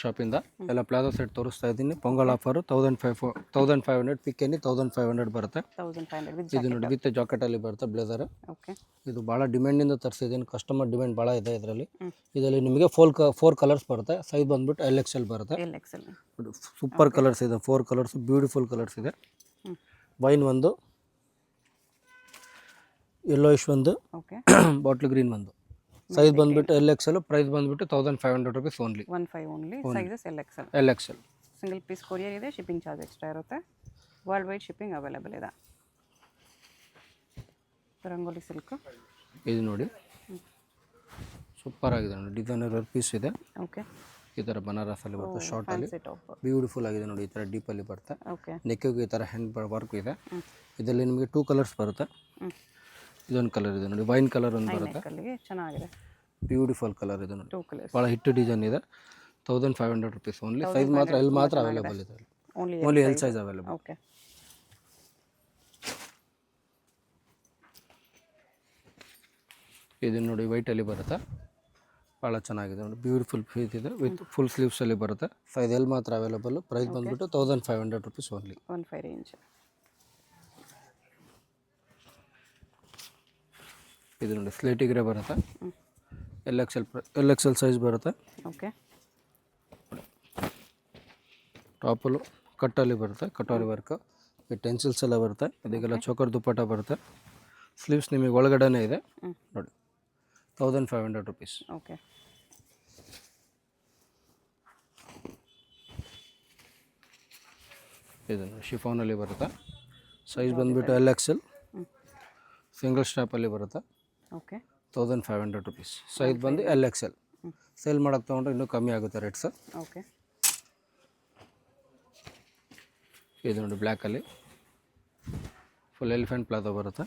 ಶಾಪಿಂದ ಎಲ್ಲ palazzo set ತೋರಿಸ್ತಾ ಇದ್ದೀನಿ. ಪೊಂಗಲ್ ಆಫರು 1500 ಪಿಕ್ ಎನಿ 1500 ಬರುತ್ತೆ. 1500 ವಿತ್ ಇದು ನೋಡಿ ವಿತ್ ಜಾಕೆಟಲ್ಲಿ ಬರುತ್ತೆ ಬ್ಲೇಸರ್. ಓಕೆ. ಇದು ಭಾಳ ಡಿಮ್ಯಾಂಡಿಂದ ತರಿಸಿದ್ದೀನಿ. ಕಸ್ಟಮರ್ ಡಿಮ್ಯಾಂಡ್ ಭಾಳ ಇದೆ ಇದರಲ್ಲಿ. ಇದರಲ್ಲಿ ನಿಮಗೆ 4 ಕಲರ್ಸ್ ಬರುತ್ತೆ. ಸೈಜ್ ಬಂದ್ಬಿಟ್ಟು LXL ಬರುತ್ತೆ. LXL ಸೂಪರ್ ಕಲರ್ಸ್ ಇದೆ. 4 ಕಲರ್ಸ್ ಬ್ಯೂಟಿಫುಲ್ ಕಲರ್ಸ್ ಇದೆ. ವೈನ್ ಒಂದು, ಯೆಲ್ಲೋಯಿಶ್ ಒಂದು, ಓಕೆ. ಬಾಟ್ಲ್ ಗ್ರೀನ್ ಒಂದು. ಸೈಜ್ ಬಂದ್ಬಿಟ್ಟು LXL, ಪ್ರೈಸ್ ಬಂದ್ಬಿಟ್ಟು 1500 rupees only. 15 only. Sizes LXL. LXL single piece courier ಇದೆ. ಶಿಪ್ಪಿಂಗ್ ಚಾರ್ಜ್ ಎಕ್ಸ್ಟ್ರಾ ಇರುತ್ತೆ. ವರ್ಲ್ಡ್ ವೈಡ್ ಶಿಪ್ಪಿಂಗ್ ಅವೈಲೇಬಲ್ ಇದೆ. ರಂಗೋಲಿ ಸಿಲ್ಕ್ ಇದು ನೋಡಿ ಸೂಪರ್ ಆಗಿದೆ ನೋಡಿ. ಡಿಸೈನರ್ ಪೀಸ್ ಇದೆ. ಓಕೆ. ಈ ಥರ ಬನಾರಸಲ್ಲಿ ಬರುತ್ತೆ. ಶಾರ್ಟಲ್ಲಿ ಫ್ಯಾನ್ಸಿ ಟಾಪ್. ಬ್ಯೂಟಿಫುಲ್ ಆಗಿದೆ ನೋಡಿ. ಈ ಥರ ಡೀಪಲ್ಲಿ ಬರುತ್ತೆ. ಓಕೆ. ನೆಕ್ಕಿಗೆ ಈ ಥರ ಹ್ಯಾಂಡ್ ವರ್ಕ್ ಇದೆ. ಇದರಲ್ಲಿ ನಿಮಗೆ 2 ಕಲರ್ಸ್ ಬರುತ್ತೆ. ಇದೊಂದು ಕಲರ್ ಇದೆ ನೋಡಿ, ವೈನ್ ಕಲರ್ ಒಂದು ಬರುತ್ತೆ. ಚೆನ್ನಾಗಿದೆ. ಬ್ಯೂಟಿಫುಲ್ ಕಲರ್ ಇದೆ ನೋಡಿ. 2 ಕಲರ್ಸ್. ಭಾಳ ಹಿಟ್ ಡಿಸೈನ್ ಇದೆ. 1500 ರುಪೀಸ್ ಓನ್ಲಿ. ಸೈಜ್ ಮಾತ್ರ ಎಲ್ ಮಾತ್ರ ಅವೈಲೇಬಲ್ ಇದೆ. Only L size available. Okay. ಇದು ನೋಡಿ ವೈಟಲ್ಲಿ ಬರುತ್ತೆ. ಭಾಳ ಚೆನ್ನಾಗಿದೆ ನೋಡಿ. ಬ್ಯೂಟಿಫುಲ್ ಪೀಸ್ ಇದೆ ವಿತ್ ಫುಲ್ ಸ್ಲೀವ್ಸಲ್ಲಿ ಬರುತ್ತೆ. ಸೈಜ್ ಎಲ್ ಮಾತ್ರ ಅವೈಲೇಬಲ್. ಪ್ರೈಸ್ ಬಂದ್ಬಿಟ್ಟು 1500 ರುಪೀಸ್ ಓನ್ಲಿ. 15 ರೇಂಜ್. ಇದು ನೋಡಿ ಸ್ಲೇಟಿ ಗ್ರೇ ಬರುತ್ತೆ. LXL ಸೈಜ್ ಬರುತ್ತೆ. ಓಕೆ. ಟಾಪಲ್ಲಿ ಕಟ್ಟಲ್ಲಿ ಬರುತ್ತೆ. ಕಟೋರಿ ವರ್ಕ್ ವಿತ್ ಟೆನ್ಸಿಲ್ಸ್ ಎಲ್ಲ ಬರುತ್ತೆ. ಇದಕ್ಕೆಲ್ಲ ಚೋಕರ್ ದುಪ್ಪಟ್ಟ ಬರುತ್ತೆ. ಸ್ಲೀವ್ಸ್ ನಿಮಗೆ ಒಳಗಡೆನೇ ಇದೆ ನೋಡಿ. 1500 ರುಪೀಸ್. ಓಕೆ. ಇದು ಶಿಫಾನಲ್ಲಿ ಬರುತ್ತೆ. ಸೈಜ್ ಬಂದುಬಿಟ್ಟು LXL, ಸಿಂಗಲ್ ಸ್ಟ್ಯಾಪಲ್ಲಿ ಬರುತ್ತೆ. ಓಕೆ. 1500 ರುಪೀಸ್. ಸೈಜ್ ಬಂದು LXL. ಸೇಲ್ ಮಾಡೋಕ್ಕೆ ತೊಗೊಂಡ್ರೆ ಇನ್ನೂ ಕಮ್ಮಿ ಆಗುತ್ತೆ ರೇಟ್ಸ್. ಓಕೆ. ಇದು ನೋಡಿ ಬ್ಲ್ಯಾಕಲ್ಲಿ ಫುಲ್ ಎಲಿಫೆಂಟ್ ಪ್ಲಾಜೋ ಬರುತ್ತೆ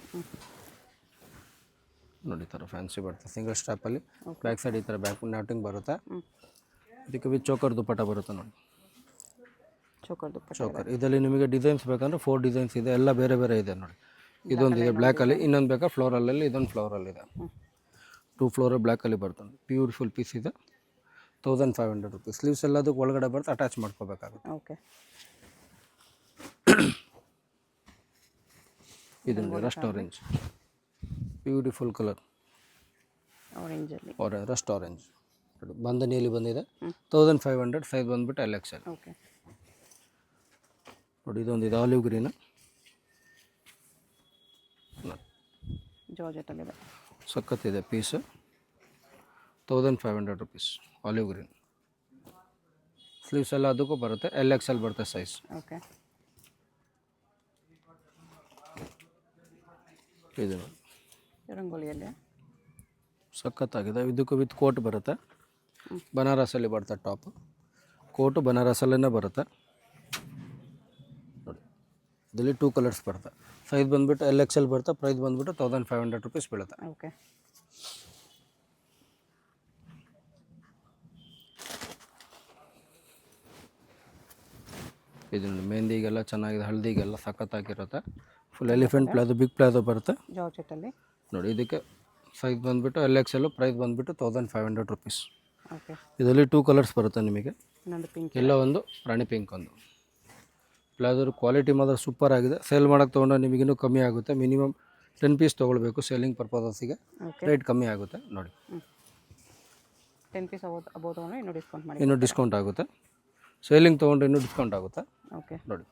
ನೋಡಿ. ಈ ಥರ ಫ್ಯಾನ್ಸಿ ಬರುತ್ತೆ. ಸಿಂಗಲ್ ಸ್ಟ್ಯಾಪಲ್ಲಿ ಬ್ಯಾಕ್ ಸೈಡ್ ಈ ಥರ ಬ್ಯಾಕ್ ನಾಟಿಂಗ್ ಬರುತ್ತೆ. ಇದಕ್ಕೆ ವಿತ್ ಚೋಕರ್ ದುಪ್ಪಟ್ಟ ಬರುತ್ತೆ ನೋಡಿ. ಚೋಕರ್ ಇದರಲ್ಲಿ ನಿಮಗೆ ಡಿಸೈನ್ಸ್ ಬೇಕಂದ್ರೆ 4 ಡಿಸೈನ್ಸ್ ಇದೆ. ಎಲ್ಲ ಬೇರೆ ಬೇರೆ ಇದೆ ನೋಡಿ. ಇದೊಂದು ಇದೆ ಬ್ಲ್ಯಾಕಲ್ಲಿ, ಇನ್ನೊಂದು ಬೇಕಾ ಫ್ಲೋರಲ್ಲಲ್ಲಿ, ಇದೊಂದು ಫ್ಲೋರಲ್ಲಿದೆ. 2 ಫ್ಲೋರ್ ಬ್ಲ್ಯಾಕಲ್ಲಿ ಬರ್ತದೆ. ಬ್ಯೂಟಿಫುಲ್ ಪೀಸ್ ಇದೆ. 1500 ರುಪೀಸ್. ಸ್ಲೀವ್ಸ್ ಎಲ್ಲದಕ್ಕೆ ಒಳಗಡೆ ಬರುತ್ತೆ. ಅಟ್ಯಾಚ್ ಮಾಡ್ಕೋಬೇಕಾಗುತ್ತೆ. ಓಕೆ. ಇದು ನೋಡಿ ರಸ್ಟ್ ಆರೆಂಜ್, ಬ್ಯೂಟಿಫುಲ್ ಕಲರ್ ಆರೆಂಜಲ್ಲಿ. ರಸ್ಟ್ ಆರೆಂಜ್ ಬಂದನಿಯಲ್ಲಿ ಬಂದಿದೆ. 1500. ಸೈಜ್ ಬಂದುಬಿಟ್ಟು LXL. ಓಕೆ. ನೋಡಿ ಇದೊಂದು ಇದೆ ಆಲಿವ್ ಗ್ರೀನ್. ಜಾರ್ಜೆಟಲ್ಲಿದೆ. ಸಖತ್ತಿದೆ piece. 1500 rupees. Olive green. Sleeves ಎಲ್ಲ ಅದಕ್ಕೂ ಬರುತ್ತೆ. LXL ಬರುತ್ತೆ ಸೈಜ್. ಓಕೆ. ಇದು ರಂಗೋಲಿಯಲ್ಲಿ ಸಖತ್ತಾಗಿದೆ. ಇದಕ್ಕೂ ವಿತ್ ಕೋಟ್ ಬರುತ್ತೆ. ಬನಾರಸಲ್ಲಿ ಬರುತ್ತೆ. ಟಾಪ್ ಕೋಟು ಬನಾರಸಲ್ಲೇ ಬರುತ್ತೆ ನೋಡಿ. ಇದರಲ್ಲಿ 2 ಕಲರ್ಸ್ ಬರುತ್ತೆ. ಸೈಜ್ ಬಂದುಬಿಟ್ಟು LXL ಬರುತ್ತೆ. ಪ್ರೈಸ್ ಬಂದುಬಿಟ್ಟು 1500 ರುಪೀಸ್ ಬೀಳುತ್ತೆ. ಓಕೆ. ಇದು ನೋಡಿ ಮೆಹಂದಿಗೆಲ್ಲ ಚೆನ್ನಾಗಿದೆ. ಹಳದಿಗೆಲ್ಲ ಸಖತ್ತಾಗಿರುತ್ತೆ. Full elephant palazzo, big palazzo ಬರುತ್ತೆ ಜಾರ್ಜೆಟಲ್ಲಿ ನೋಡಿ. ಇದಕ್ಕೆ ಸೈಜ್ ಬಂದುಬಿಟ್ಟು LXL, ಪ್ರೈಸ್ ಬಂದುಬಿಟ್ಟು 1500 ರುಪೀಸ್. ಓಕೆ. ಇದರಲ್ಲಿ 2 ಕಲರ್ಸ್ ಬರುತ್ತೆ ನಿಮಗೆ. ಇನ್ನೊಂದು ಪಿಂಕ್, ಎಲ್ಲ ಒಂದು ರಾಣಿ ಪಿಂಕ್ ಒಂದು. ಪ್ಲಾಜೋರ್ ಕ್ವಾಲಿಟಿ ಮಾತ್ರ ಸೂಪರ್ ಆಗಿದೆ. ಸೇಲ್ ಮಾಡೋಕ್ಕೆ ತೊಗೊಂಡ್ರೆ ನಿಮಗಿನ್ನೂ ಕಮ್ಮಿ ಆಗುತ್ತೆ. ಮಿನಿಮಮ್ 10 ಪೀಸ್ ತೊಗೊಳ್ಬೇಕು. ಸೇಲಿಂಗ್ ಪರ್ಪಸಸ್ಸಿಗೆ ರೇಟ್ ಕಮ್ಮಿ ಆಗುತ್ತೆ ನೋಡಿ. 10 ಪೀಸ್ ಅಬೌವ್ ತೊಗೊಂಡ್ರೆ ಇನ್ನೂ ಡಿಸ್ಕೌಂಟ್ ಮಾಡಿ. ಇನ್ನೂ ಡಿಸ್ಕೌಂಟ್ ಆಗುತ್ತೆ. ಸೇಲಿಂಗ್ ತೊಗೊಂಡ್ರೆ ಇನ್ನೂ ಡಿಸ್ಕೌಂಟ್ ಆಗುತ್ತೆ. ಓಕೆ. ನೋಡಿ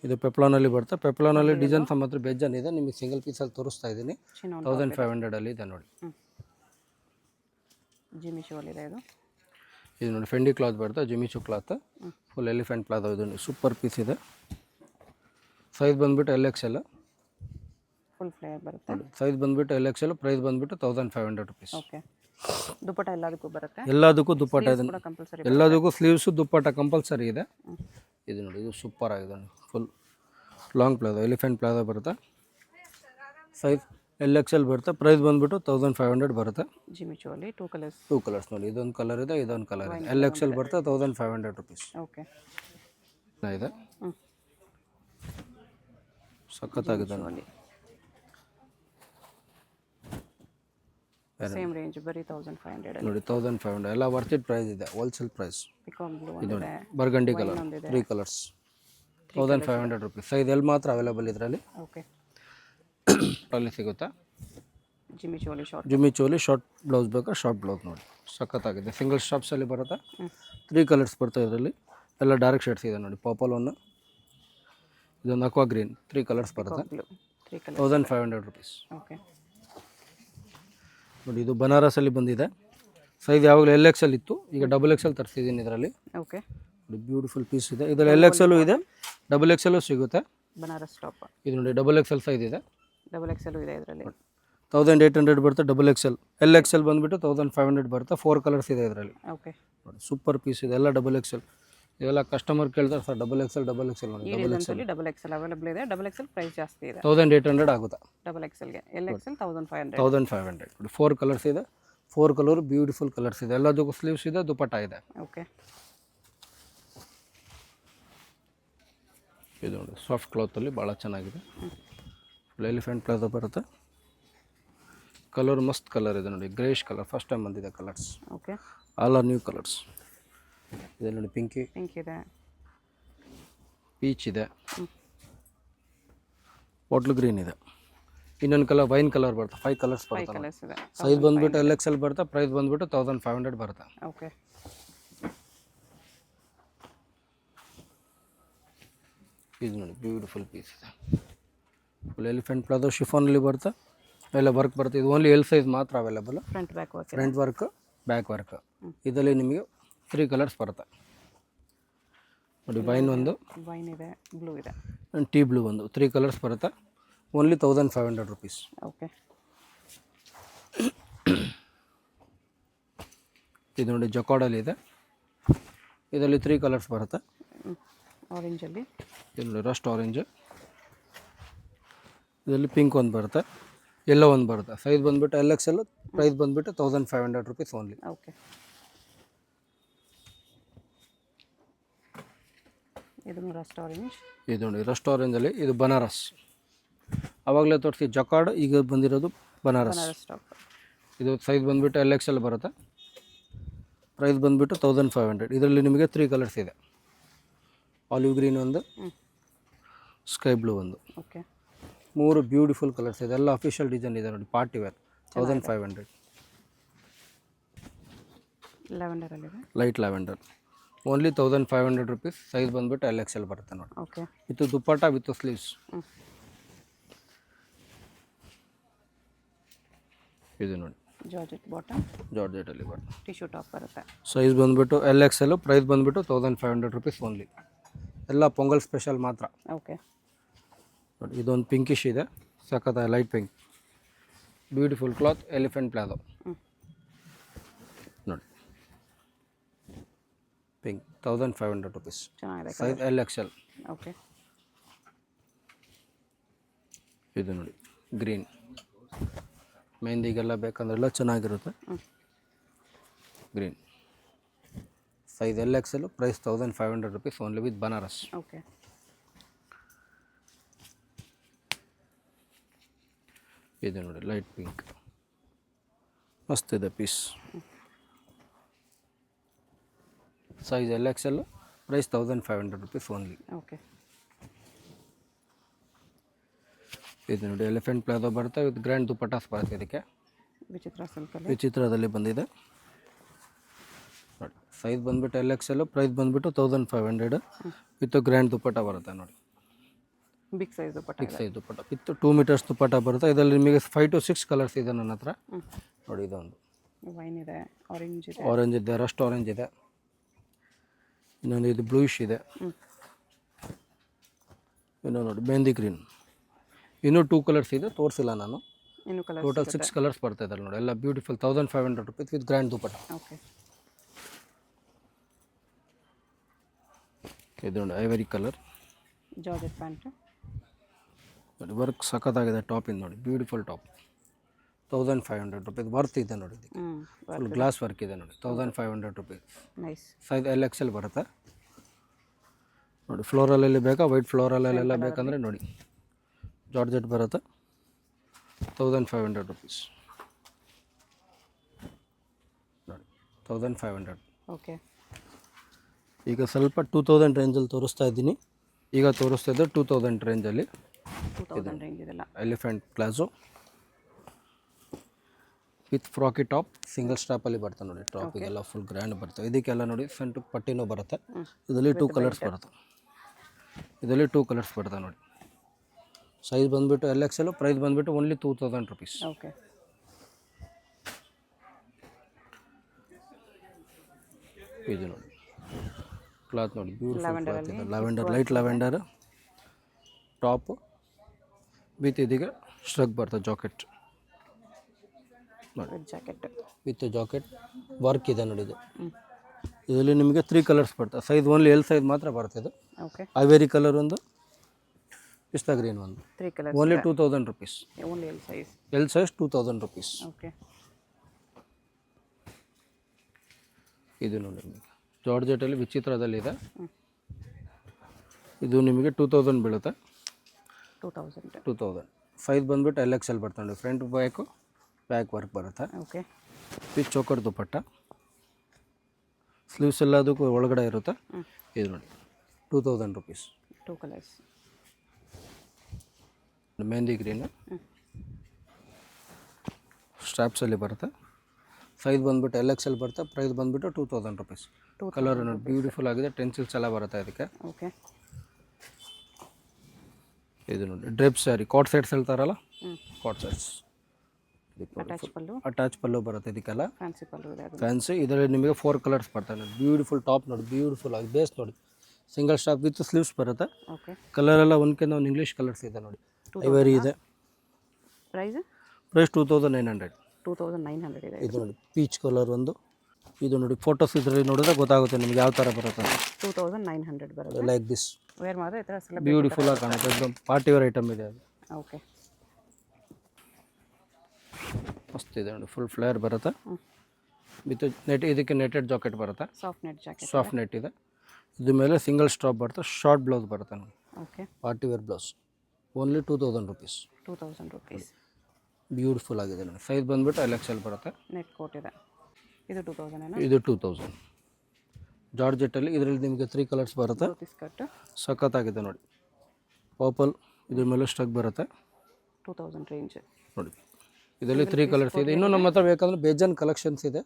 ಇದು ಪೆಪ್ಲಾನಲ್ಲಿ ಬರುತ್ತೆ. ಪೆಪ್ಲಾನಲ್ಲಿ ಡಿಸೈನ್ ಮಾತ್ರ ಬೇಜಾನ್ ಇದೆ. ನಿಮಗೆ ಸಿಂಗಲ್ ಪೀಸಲ್ಲಿ ತೋರಿಸ್ತಾ ಇದ್ದೀನಿ. 1500 ಇದೆ ನೋಡಿ. ಜಿಮಿಶುವಲ್ಲಿದೆ ಇದು. ಇದು ನೋಡಿ ಫೆಂಡಿ ಕ್ಲಾತ್ ಬರುತ್ತೆ. ಜಿಮಿಚು ಕ್ಲಾತ್ ಫುಲ್ ಎಲಿಫೆಂಟ್ ಪ್ಲಾಜೋ. ಇದು ಸೂಪರ್ ಪೀಸ್ ಇದೆ. ಸೈಜ್ ಬಂದುಬಿಟ್ಟು LXL. ಫುಲ್ ಫ್ಲೇರ್ ಬರುತ್ತೆ. ಸೈಜ್ ಬಂದುಬಿಟ್ಟು LXL. ಪ್ರೈಸ್ ಬಂದುಬಿಟ್ಟು 1500 ರುಪೀಸ್. ಓಕೆ. ದುಪ್ಪಟ್ಟ ಎಲ್ಲದಕ್ಕೂ ಬರುತ್ತೆ. ಎಲ್ಲದಕ್ಕೂ ದುಪ್ಪಟ್ಟ ಇದೆ. ಕಂಪಲ್ಸರಿ. ಎಲ್ಲದಕ್ಕೂ ಸ್ಲೀವ್ಸು ದುಪ್ಪಟ್ಟ ಕಂಪಲ್ಸರಿ ಇದೆ. ಇದು ನೋಡಿ ಇದು ಸೂಪರ್ ಆಗಿದೆ. Full long palazzo, elephant palazzo ಬರುತ್ತೆ. ಸೈಜ್ LXL ಬರುತ್ತೆ. ಪ್ರೈಸ್ ಬಂದುಬಿಟ್ಟು 1500 ಬರುತ್ತೆ. ಜಿಮಿಚುವಲ್ಲಿ 2 ಕಲರ್ಸ್ ನೋಡಿ. ಇದೊಂದು ಕಲರ್ ಇದೆ, ಇದೊಂದು ಕಲರ್ ಇದೆ. LXL ಬರುತ್ತೆ. 1500 ರುಪೀಸ್. ಓಕೆ. ಇದೆ ಸಖತ್ತಾಗಿದೆ ನೋಡಿ. ಸೇಮ್ ರೇಂಜ್ ಬರೀ 1500 ಅಲ್ಲಿ. ನೋಡಿ 1500 ಎಲ್ಲ ವರ್ತ್ ಇಟ್ ಪ್ರೈಸ್ ಇದೆ, ಹೋಲ್ಸೇಲ್ ಪ್ರೈಸ್. ಪಿಕಾಕ್ ಬ್ಲೂ ಇದು ಒಂದಿದೆ, ಬರ್ಗಂಡಿ ಕಲರ್ ಒಂದಿದೆ. 3 ಕಲರ್ಸ್ 1500 ರುಪೀಸ್. ಸೈಜ್ ಎಲ್ಲಿ ಮಾತ್ರ ಅವೈಲೇಬಲ್ ಇದರಲ್ಲಿ ಓಕೆ. ಅಲ್ಲಿ ಸಿಗುತ್ತಾ. Jimmy choli short. Jimmy choli short blouse ಬೇಕಾ ಶಾರ್ಟ್ ಬ್ಲೌಸ್ ನೋಡಿ ಸಖತ್ತಾಗಿದೆ. ಸಿಂಗಲ್ ಸ್ಟಾಪ್ಸಲ್ಲಿ ಬರುತ್ತೆ. 3 ಕಲರ್ಸ್ ಬರ್ತವೆ ಇದರಲ್ಲಿ, ಎಲ್ಲ ಡಾರ್ಕ್ ಶೇಡ್ಸ್ ಇದೆ ನೋಡಿ. ಪರ್ಪಲ್ ಒನ್, ಇದೊಂದು ಅಕ್ವಾ ಗ್ರೀನ್, 3 ಕಲರ್ಸ್ ಬರುತ್ತೆ. Blue 3 colour. 1500 rupees okay. ನೋಡಿ. ಇದು ಬನಾರಸಲ್ಲಿ ಬಂದಿದೆ. ಸೈಜ್ ಯಾವಾಗಲೂ LXL ಇತ್ತು, ಈಗ XXL ತರಿಸಿದ್ದೀನಿ ಇದರಲ್ಲಿ. ಓಕೆ. ಬ್ಯೂಟಿಫುಲ್ ಪೀಸ್ ಇದೆ. ಇದರಲ್ಲಿ LXL ಇದೆ, XXL ಸಿಗುತ್ತೆ. ಬನಾರಸ್ ಟಾಪ್. ಇದು ನೋಡಿ XXL ಸೈಜ್ ಇದೆ, XXL ಇದೆ ಇದರಲ್ಲಿ. 1800 ಬರುತ್ತೆ XXL. LXL ಬಂದುಬಿಟ್ಟು 1500 ಬರುತ್ತೆ. 4 ಕಲರ್ಸ್ ಇದೆ ಇದರಲ್ಲಿ. ಓಕೆ. ನೋಡಿ ಸೂಪರ್ ಪೀಸ್ ಇದೆ, ಎಲ್ಲ XXL. ಇದೆಲ್ಲ ಕಸ್ಟಮರ್ ಕೇಳ್ತಾರೆ ಸರ್ XXL ನೋಡಿ. ಈ ಡಿಸೈನ್ಸಲ್ಲಿ XXL ಅವೈಲೇಬಲ್ ಇದೆ. XXL ಪ್ರೈಸ್ ಜಾಸ್ತಿ ಇದೆ. 1800 ಆಗುತ್ತೆ XXLಗೆ. LXL 1500. 1500. ನೋಡಿ 4 ಕಲರ್ಸ್ ಇದೆ, 4 ಕಲರ್ ಬ್ಯೂಟಿಫುಲ್ ಕಲರ್ಸ್ ಇದೆ. ಎಲ್ಲದಕ್ಕೂ ಸ್ಲೀವ್ಸ್ ಇದೆ, ದುಪಟ್ಟ ಇದೆ. ಓಕೆ. ಇದು ನೋಡಿ ಸಾಫ್ಟ್ ಕ್ಲಾತಲ್ಲಿ ಭಾಳ ಚೆನ್ನಾಗಿದೆ. ಎಲಿಫೆಂಟ್ ಪ್ಲಾಜೋ ಬರುತ್ತೆ. ಕಲರ್ ಮಸ್ತ್ ಕಲರ್ ಇದೆ ನೋಡಿ, ಗ್ರೇಷ್ ಕಲರ್ ಫಸ್ಟ್ ಟೈಮ್ ಬಂದಿದೆ colours. Okay. All are new colours. ಇದೆ ನೋಡಿ ಪಿಂಕ್ ಇದೆ, ಪೀಚ್ ಇದೆ, ಬಾಟ್ಲ್ ಗ್ರೀನ್ ಇದೆ, ಇನ್ನೊಂದು ಕಲರ್ ವೈನ್ ಕಲರ್ ಬರುತ್ತೆ. 5 ಕಲರ್ಸ್ 5 ಬರುತ್ತೆ. ಕಲರ್ಸ್ ಇದೆ. ಸೈಜ್ ಬಂದುಬಿಟ್ಟು LXL ಬರುತ್ತೆ. ಪ್ರೈಸ್ ಬಂದುಬಿಟ್ಟು 1500 ಬರುತ್ತೆ. ಓಕೆ. ಇದು ನೋಡಿ ಬ್ಯೂಟಿಫುಲ್ ಪೀಸ್ ಇದೆ. ಫುಲ್ ಎಲಿಫೆಂಟ್ ಪ್ಲಾಜೋ ಶಿಫಾನಲ್ಲಿ ಬರುತ್ತೆ, ಎಲ್ಲ ವರ್ಕ್ ಬರುತ್ತೆ. ಇದು ಓನ್ಲಿ L ಸೈಜ್ ಮಾತ್ರ available. Front back work. Front work, back work. ಇದರಲ್ಲಿ ನಿಮಗೆ 3 ಕಲರ್ಸ್ ಬರುತ್ತೆ ನೋಡಿ. ವೈನ್ ಒಂದು, ವೈನ್ ಇದೆ, ಬ್ಲೂ ಇದೆ, ಆ್ಯಂಡ್ ಟೀ ಬ್ಲೂ ಒಂದು, 3 ಕಲರ್ಸ್ ಬರುತ್ತೆ. Only 1500 rupees. ಓಕೆ. ಇದು ನೋಡಿ ಜಕಾರ್ಡಲ್ಲಿ ಇದೆ. ಇದರಲ್ಲಿ 3 ಕಲರ್ಸ್ ಬರುತ್ತೆ. ಆರೆಂಜಲ್ಲಿ. ಇದು ನೋಡಿ ರಸ್ಟ್ ಆರೆಂಜ್. ಇದರಲ್ಲಿ ಪಿಂಕ್ ಒಂದು ಬರುತ್ತೆ, ಎಲ್ಲೋ ಒಂದು ಬರುತ್ತೆ. ಸೈಜ್ ಬಂದುಬಿಟ್ಟು LXL. ಪ್ರೈಸ್ ಬಂದುಬಿಟ್ಟು 1500 ರುಪೀಸ್ ಓನ್ಲಿ. ಓಕೆ. ಇದು ರಸ್ಟ್ ಆರೆಂಜ್. ಇದು ನೋಡಿ ರಸ್ಟ್ ಆರೆಂಜಲ್ಲಿ. ಇದು ಬನಾರಸ್. ಆವಾಗಲೇ ತೋರಿಸಿ ಜಕಾರ್ಡ್, ಈಗ ಬಂದಿರೋದು ಬನಾರಸ್. ಬನಾರಸ್ ಟಾಪ್. ಇದು ಸೈಜ್ ಬಂದುಬಿಟ್ಟು LXL ಬರುತ್ತೆ. ಪ್ರೈಸ್ ಬಂದುಬಿಟ್ಟು 1500. ಇದರಲ್ಲಿ ನಿಮಗೆ 3 ಕಲರ್ಸ್ ಇದೆ. ಆಲಿವ್ ಗ್ರೀನ್ ಒಂದು, ಸ್ಕೈ ಬ್ಲೂ ಒಂದು. ಓಕೆ. 3 ಬ್ಯೂಟಿಫುಲ್ ಕಲರ್ಸ್ ಇದೆ. ಎಲ್ಲ ಅಫಿಷಿಯಲ್ ಡಿಸೈನ್ ಇದೆ ನೋಡಿ, ಪಾರ್ಟಿ ವೇರ್. 1500. ಲ್ಯಾವೆಂಡರಲ್ಲಿದೆ, light lavender. Only 1500 rupees. Size ಬಂದುಬಿಟ್ಟು LXL ಬರುತ್ತೆ ನೋಡಿ. Okay. With dupatta with sleeves. ಇದು ನೋಡಿ ಜಾರ್ಜೆಟ್ ಬಾಟಮ್, ಜಾರ್ಜೆಟಲ್ಲಿ ಬರುತ್ತೆ. ಟಿಶ್ಯೂ ಟಾಪ್ ಬರುತ್ತೆ. ಸೈಜ್ ಬಂದುಬಿಟ್ಟು LXL. ಪ್ರೈಸ್ ಬಂದುಬಿಟ್ಟು 1500 ರುಪೀಸ್ ಓನ್ಲಿ. ಎಲ್ಲ ಪೊಂಗಲ್ ಸ್ಪೆಷಲ್ ಮಾತ್ರ. ಓಕೆ. ನೋಡಿ ಇದೊಂದು ಪಿಂಕಿಶ್ ಇದೆ, ಸಖತ್ತ light pink. Beautiful cloth, elephant palazzo ನೋಡಿ. Pink 1500 rupees. ಚೆನ್ನಾಗಿದೆ. Size LXL. ಓಕೆ. ಇದು ನೋಡಿ ಗ್ರೀನ್, ಮೆಹಂದಿಗೆಲ್ಲ ಬೇಕಂದ್ರೆಲ್ಲ ಚೆನ್ನಾಗಿರುತ್ತೆ. Green size LXL. Price 1500 rupees only with Banaras. Okay. ಇದು ನೋಡಿ ಲೈಟ್ ಪಿಂಕ್, ಮಸ್ತ್ ಇದೆ piece. Size LXL. Price 1500 rupees only. Okay. ಇದು ನೋಡಿ ಎಲಿಫೆಂಟ್ ಪ್ಲಾಜೋ ಬರುತ್ತೆ ವಿತ್ ಗ್ರ್ಯಾಂಡ್ ದುಪಟ್ಟಾಸ್ ಬರುತ್ತೆ. ಇದಕ್ಕೆ ವಿಚಿತ್ರ ಸಿಲ್ಕಲ್ಲಿ, ವಿಚಿತ್ರದಲ್ಲಿ ಬಂದಿದೆ ನೋಡಿ. ಸೈಜ್ ಬಂದುಬಿಟ್ಟು LXL. ಪ್ರೈಸ್ ಬಂದುಬಿಟ್ಟು 1500 ವಿತ್ ಗ್ರ್ಯಾಂಡ್ ದುಪಟ್ಟ ಬರುತ್ತೆ ನೋಡಿ. Big size dupatta. Big size dupatta with 2 metres dupatta ಬರುತ್ತೆ. ಇದರಲ್ಲಿ ನಿಮಗೆ 5 to 6 ಕಲರ್ಸ್ ಇದೆ ನನ್ನ ಹತ್ರ ನೋಡಿ. ಇದೊಂದು ವೈನ್ ಇದೆ, ಆರೆಂಜ್ ಇದೆ, ಆರೆಂಜ್ ಇದೆ, ರಸ್ಟ್ ಆರೆಂಜ್ ಇದೆ, ಇನ್ನೊಂದು ಇದು ಬ್ಲೂಯಿಶ್ ಇದೆ, ಇನ್ನೊಂದು ನೋಡಿ ಮೆಹಂದಿ ಗ್ರೀನ್. ಇನ್ನೂ 2 ಕಲರ್ಸ್ ಇದೆ, ತೋರಿಸಿಲ್ಲ ನಾನು. ಇನ್ನು ಕಲರ್ ಟೋಟಲ್ 6 ಕಲರ್ಸ್ ಬರ್ತಾ ಇದ್ದಾರೆ ನೋಡಿ. ಎಲ್ಲ beautiful 1500 rupees with grand dupatta. Okay. ಇದು ನೋಡಿ ಐವರಿ ಕಲರ್, ಜಾರ್ಜೆಟ್ ಪ್ಯಾಂಟ್ ನೋಡಿ. ವರ್ಕ್ ಸಖತ್ತಾಗಿದೆ ಟಾಪಿಂದ ನೋಡಿ, ಬ್ಯೂಟಿಫುಲ್ ಟಾಪ್. 1500 ರುಪೀಸ್ ವರ್ತ್ ಇದೆ ನೋಡಿ. ಇದಕ್ಕೆ ಫುಲ್ ಗ್ಲಾಸ್ ವರ್ಕ್ ಇದೆ ನೋಡಿ. 1500 ರುಪೀಸ್. ನೈಸ್. ಸೈಜ್ LXL ಬರುತ್ತೆ ನೋಡಿ. ಫ್ಲೋರಲಲ್ಲಿ ಬೇಕಾ, ವೈಟ್ ಫ್ಲೋರಲ್ಲೆಲ್ಲ ಬೇಕಂದರೆ ನೋಡಿ ಜಾರ್ಜೆಟ್ ಬರುತ್ತೆ. 1500 ರುಪೀಸ್. 1500. ಓಕೆ. ಈಗ ಸ್ವಲ್ಪ 2000 ರೇಂಜಲ್ಲಿ ತೋರಿಸ್ತಾ ಇದ್ದೀನಿ. ಈಗ ತೋರಿಸ್ತಾ ಇದ್ದೆ 2000 ರೇಂಜಲ್ಲಿ 2000 ರೇಂಜ್ ಇದೆಲ್ಲ. Elephant palazzo with frocky top single ಸ್ಟಾಪಲ್ಲಿ ಬರ್ತದೆ ನೋಡಿ. ಟಾಪಿಗೆಲ್ಲ ಫುಲ್ ಗ್ರ್ಯಾಂಡ್ ಬರ್ತದೆ. ಇದಕ್ಕೆಲ್ಲ ನೋಡಿ ಸೆಂಟು ಪಟ್ಟಿನೂ ಬರುತ್ತೆ. ಇದರಲ್ಲಿ 2 ಕಲರ್ಸ್ ಬರುತ್ತೆ. ಇದರಲ್ಲಿ 2 ಕಲರ್ಸ್ ಬರ್ತವೆ ನೋಡಿ. ಸೈಜ್ ಬಂದುಬಿಟ್ಟು LXL, ಪ್ರೈಸ್ ಬಂದುಬಿಟ್ಟು ಓನ್ಲಿ 2000 ರುಪೀಸ್. ಓಕೆ. ಇದು ನೋಡಿ ಕ್ಲಾತ್ ನೋಡಿ ಬ್ಯೂಟಿಫುಲ್ ಕ್ಲಾತ್ ಇದೆ. Lavender, light lavender top with ಇದೀಗ ಸ್ಟ್ರಗ್ ಬರ್ತದೆ ಜಾಕೆಟ್ ನೋಡಿ. ಜಾಕೆಟ್ ವಿತ್ ಜಾಕೆಟ್ ವರ್ಕ್ ಇದೆ ನೋಡಿ. ಇದು ಇದರಲ್ಲಿ ನಿಮಗೆ 3 ಕಲರ್ಸ್ ಬರ್ತವೆ. ಸೈಜ್ ಓನ್ಲಿ L ಸೈಜ್ ಮಾತ್ರ ಬರ್ತದೆ. ಓಕೆ. ಐವೇರಿ ಕಲರ್ ಒಂದು, ಪಿಸ್ತಾ ಗ್ರೀನ್ ಒಂದು. 3 colours. Only 2000 rupees. Only L size. L size 2000 rupees. Okay. ಇದು ನೋಡಿ ನಿಮಗೆ ಜಾರ್ಜೆಟಲ್ಲಿ ವಿಚಿತ್ರದಲ್ಲಿದೆ. ಇದು ನಿಮಗೆ 2000 ಬೀಳುತ್ತೆ. 2000. ಸೈಜ್ ಬಂದುಬಿಟ್ಟು LXL ಬರ್ತದೆ. ಫ್ರಂಟ್ ಬ್ಯಾಕ್ ವರ್ಕ್ ಬರುತ್ತೆ. Okay. With choker dupatta, sleeves ಎಲ್ಲದಕ್ಕೂ ಒಳಗಡೆ ಇರುತ್ತೆ. ಇದು ನೋಡಿ 2000 ರುಪೀಸ್. 2 ಕಲರ್ಸ್. ಮೆಹಂದಿ ಗ್ರೀನು ಸ್ಟ್ರಾಪ್ಸಲ್ಲಿ ಬರುತ್ತೆ. ಸೈಜ್ ಬಂದುಬಿಟ್ಟು LXL ಬರುತ್ತೆ. ಪ್ರೈಸ್ ಬಂದುಬಿಟ್ಟು 2000 ರುಪೀಸ್. ಕಲರ್ ನೋಡಿ ಬ್ಯೂಟಿಫುಲ್ ಆಗಿದೆ. ಟೆನ್ಸಿಲ್ಸ್ ಎಲ್ಲ ಬರುತ್ತೆ ಇದಕ್ಕೆ. ಓಕೆ. ಇದು ನೋಡಿ ಡ್ರೆಪ್ ಸ್ಯಾರಿ, ಕಾಟ್ ಸೆಟ್ಸ್ ಹೇಳ್ತಾರಲ್ಲ, ಕಾಟ್ ಸೆಟ್ಸ್. ಅಟ್ಯಾಚ್ ಪಲ್ಲು ಬರುತ್ತೆ ಇದಕ್ಕೆಲ್ಲ. ಫ್ಯಾನ್ಸಿ ಪಲ್ಲು ಇದೆ. ಫ್ಯಾನ್ಸಿ. ಇದರಲ್ಲಿ ನಿಮಗೆ 4 ಕಲರ್ಸ್ ಬರ್ತವೆ ನೋಡಿ. ಬ್ಯೂಟಿಫುಲ್ ಟಾಪ್ ನೋಡಿ, ಬ್ಯೂಟಿಫುಲ್ ಆಗಿ ಬೇಸ್ ನೋಡಿ. ಸಿಂಗಲ್ ಸ್ಟಾಪ್ ವಿತ್ ಸ್ಲೀವ್ಸ್ ಬರುತ್ತೆ. ಓಕೆ. ಕಲರ್ ಎಲ್ಲ ಒಂದ್ಕಿಂತ ಒಂದು ಇಂಗ್ಲೀಷ್ ಕಲರ್ಸ್ ಇದೆ ನೋಡಿ. ಐವರಿ ಇದೆ. ಪ್ರೈಸ್ 2900. 2900 ಇದೆ. ಇದು ನೋಡಿ ಪೀಚ್ ಕಲರ್ ಒಂದು. ಇದು ನೋಡಿ ಫೋಟೋಸ್ ಇದರಲ್ಲಿ ನೋಡಿದ್ರೆ ಗೊತ್ತಾಗುತ್ತೆ ನಿಮ್ಗೆ ಯಾವ ಥರ ಬರುತ್ತೆ. 2900 ಬರುತ್ತೆ. Like this. ವೇರ್ ಮಾಡಿದ್ರೆ ಈ ಥರ ಬ್ಯೂಟಿಫುಲ್ ಆಗಿ ಕಾಣುತ್ತೆ. एकदम ಪಾರ್ಟಿ ವೇರ್ ಐಟಮ್ ಇದೆ ಅದು. ಓಕೆ. ಮಸ್ತ್ ಇದೆ ನೋಡಿ. ಫುಲ್ ಫ್ಲೇರ್ ಬರುತ್ತೆ. ವಿತ್ ನೆಟ್, ಇದಕ್ಕೆ ನೆಟೆಡ್ ಜಾಕೆಟ್ ಬರುತ್ತೆ. Soft net jacket. Soft net ಇದೆ. ಇದ್ರ ಮೇಲೆ ಸಿಂಗಲ್ ಸ್ಟಾಪ್ ಬರುತ್ತೆ. ಶಾರ್ಟ್ ಬ್ಲೌಸ್ ಬರುತ್ತೆ ನೋಡಿ. Okay. Party wear blouse. Only 2000 rupees. 2000 rupees. Beautiful ಆಗಿದೆ ನೋಡಿ. ಸೈಜ್ ಬಂದುಬಿಟ್ಟು LXL ಬರುತ್ತೆ. ನೆಟ್ ಕೋಟ್ ಇದೆ. ಇದು 2000 ಇದು 2000. ಜಾರ್ಜೆಟಲ್ಲಿ ಇದರಲ್ಲಿ ನಿಮಗೆ 3 ಕಲರ್ಸ್ ಬರುತ್ತೆ. ಸ್ಕರ್ಟ್ ಸಖತ್ತಾಗಿದೆ ನೋಡಿ. ಪರ್ಪಲ್ ಇದ್ರ ಮೇಲೆ ಸ್ಟ್ರಗ್ ಬರುತ್ತೆ. 2000 ರೇಂಜ್ ನೋಡಿ. ಇದರಲ್ಲಿ 3 ಕಲರ್ಸ್ ಇದೆ. ಇನ್ನೂ ನಮ್ಮ ಹತ್ರ ಬೇಕಂದ್ರೆ ಬೇಜಾನ್ ಕಲೆಕ್ಷನ್ಸ್ ಇದೆ.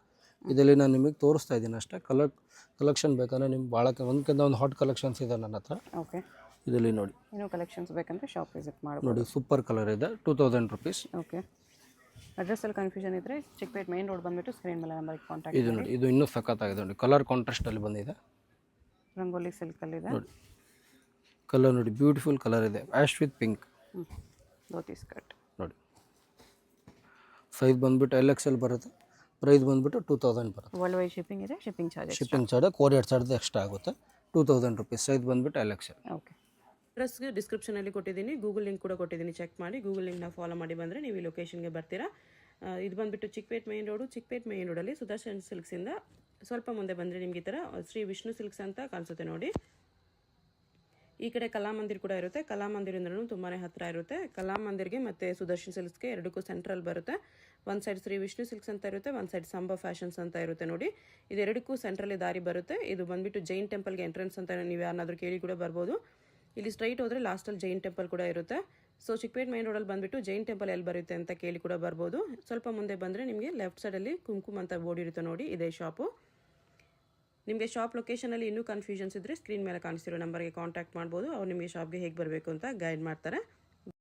ಇದರಲ್ಲಿ ನಾನು ನಿಮಗೆ ತೋರಿಸ್ತಾ ಇದ್ದೀನಿ ಅಷ್ಟೇ. ಕಲೆಕ್ಷನ್ ಬೇಕಂದ್ರೆ ನಿಮ್ಗೆ ಭಾಳಕ್ಕೆ ಒಂದಕ್ಕಿಂತ ಒಂದು ಹಾಟ್ ಕಲೆಕ್ಷನ್ಸ್ ಇದೆ ನನ್ನ ಹತ್ರ. ಓಕೆ. ಇದರಲ್ಲಿ ನೋಡಿ ಇನ್ನೂ ಕಲೆಕ್ಷನ್ಸ್ ಬೇಕಂದ್ರೆ ಶಾಪ್ ವಿಸಿಟ್ ಮಾಡ್ಬೋದು. ನೋಡಿ ಸೂಪರ್ ಕಲರ್ ಇದೆ. 2000 ರುಪೀಸ್. ಓಕೆ. ಅಡ್ರೆಸ್ಸಲ್ಲಿ ಕನ್ಫ್ಯೂಷನ್ ಇದ್ದರೆ ಚಿಕ್ಕಪೇಟೆ ಮೇನ್ ರೋಡ್ ಬಂದುಬಿಟ್ಟು ಸ್ಕ್ರೀನ್ ಮೇಲೆ ನಂಬರ್ಗೆ ಕಾಂಟ್ಯಾಕ್ಟ್ ಇದು ನೋಡಿ. ಇದು ಇನ್ನೂ ಸಖತ್ತಾಗಿದೆ ನೋಡಿ. ಕಲರ್ ಕಾಂಟ್ರಾಸ್ಟಲ್ಲಿ ಬಂದಿದೆ. ರಂಗೋಲಿ ಸಿಲ್ಕಲ್ಲಿದೆ ನೋಡಿ. ಕಲರ್ ನೋಡಿ ಬ್ಯೂಟಿಫುಲ್ ಕಲರ್ ಇದೆ. Ash with pink. Dhoti skirt ನೋಡಿ. ಸೈಜ್ ಬಂದುಬಿಟ್ಟು LXL ಬರುತ್ತೆ. ಪ್ರೈಸ್ ಬಂದುಬಿಟ್ಟು 2000 ಬರುತ್ತೆ. ವರ್ಲ್ಡ್ ವೈಡ್ ಶಿಪ್ಪಿಂಗ್ ಇದೆ. Shipping charge courier charge extra ಆಗುತ್ತೆ. 2000 ರುಪೀಸ್. ಸೈಜ್ ಬಂದುಬಿಟ್ಟು LXL. ಓಕೆ. ಅಡ್ರೆಸ್ಗೆ ಡಿಸ್ಕ್ರಿಪ್ಷನಲ್ಲಿ ಕೊಟ್ಟಿದ್ದೀನಿ. ಗೂಗಲ್ ಲಿಂಕ್ ಕೂಡ ಕೊಟ್ಟಿದ್ದೀನಿ. ಚೆಕ್ ಮಾಡಿ ಗೂಗಲ್ ಲಿಂಕ್ನ ಫಾಲೋ ಮಾಡಿ ಬಂದರೆ ನೀವು ಈ ಲೊಕೇಶನ್ಗೆ ಬರ್ತೀರಾ. ಇದು ಬಂದುಬಿಟ್ಟು Chickpete main road. Chickpete main ರೋಡಲ್ಲಿ ಸುದರ್ಶನ್ ಸಿಲ್ಕ್ಸಿಂದ ಸ್ವಲ್ಪ ಮುಂದೆ ಬಂದರೆ ನಿಮಗೆ ಈ ಥರ ಶ್ರೀ ವಿಷ್ಣು ಸಿಲ್ಕ್ಸ್ ಅಂತ ಕಾಣಿಸುತ್ತೆ ನೋಡಿ. ಈ ಕಡೆ ಕಲಾಮಂದಿರ್ ಕೂಡ ಇರುತ್ತೆ. ಕಲಾಮಂದಿರಿಂದನೂ ತುಂಬಾ ಹತ್ತಿರ ಇರುತ್ತೆ. ಕಲಾಮಂದಿರ್ಗೆ ಮತ್ತು ಸುದರ್ಶನ್ ಸಿಲ್ಕ್ಸ್ಗೆ ಎರಡಕ್ಕೂ ಸೆಂಟ್ರಲ್ ಬರುತ್ತೆ. ಒಂದು ಸೈಡ್ ಶ್ರೀ ವಿಷ್ಣು ಸಿಲ್ಕ್ಸ್ ಅಂತ ಇರುತ್ತೆ, ಒಂದು ಸೈಡ್ ಸಂಭ ಫ್ಯಾಷನ್ಸ್ ಅಂತ ಇರುತ್ತೆ ನೋಡಿ. ಇದೆರಡಕ್ಕೂ ಸೆಂಟ್ರಲ್ಲಿ ದಾರಿ ಬರುತ್ತೆ. ಇದು ಬಂದುಬಿಟ್ಟು ಜೈನ್ ಟೆಂಪಲ್ಗೆ ಎಂಟ್ರೆನ್ಸ್ ಅಂತ ನೀವು ಯಾರನ್ನಾದ್ರೂ ಕೇಳಿ ಕೂಡ ಬರ್ಬೋದು. ಇಲ್ಲಿ ಸ್ಟ್ರೈಟ್ ಹೋದರೆ ಲಾಸ್ಟಲ್ಲಿ ಜೈನ್ ಟೆಂಪಲ್ ಕೂಡ ಇರುತ್ತೆ. ಸೊ ಚಿಕ್ಕಪೇಟೆ ಮೈನ್ ರೋಡಲ್ಲಿ ಬಂದುಬಿಟ್ಟು ಜೈನ್ ಟೆಂಪಲ್ ಎಲ್ಲಿ ಬರುತ್ತೆ ಅಂತ ಕೇಳಿ ಕೂಡ ಬರ್ಬೋದು. ಸ್ವಲ್ಪ ಮುಂದೆ ಬಂದರೆ ನಿಮಗೆ ಲೆಫ್ಟ್ ಸೈಡಲ್ಲಿ ಕುಂಕುಮ ಅಂತ ಬೋರ್ಡ್ ಇರುತ್ತೆ ನೋಡಿ. ಇದೇ ಶಾಪು. ನಿಮಗೆ ಶಾಪ್ ಲೊಕೇಶನಲ್ಲಿ ಇನ್ನೂ ಕನ್ಫ್ಯೂಷನ್ಸ್ ಇದ್ದರೆ ಸ್ಕ್ರೀನ್ ಮೇಲೆ ಕಾಣಿಸ್ತಿರೋ ನಂಬರ್ಗೆ ಕಾಂಟ್ಯಾಕ್ಟ್ ಮಾಡ್ಬೋದು. ಅವ್ರು ನಿಮಗೆ ಶಾಪ್ಗೆ ಹೇಗೆ ಬರಬೇಕು ಅಂತ ಗೈಡ್ ಮಾಡ್ತಾರೆ.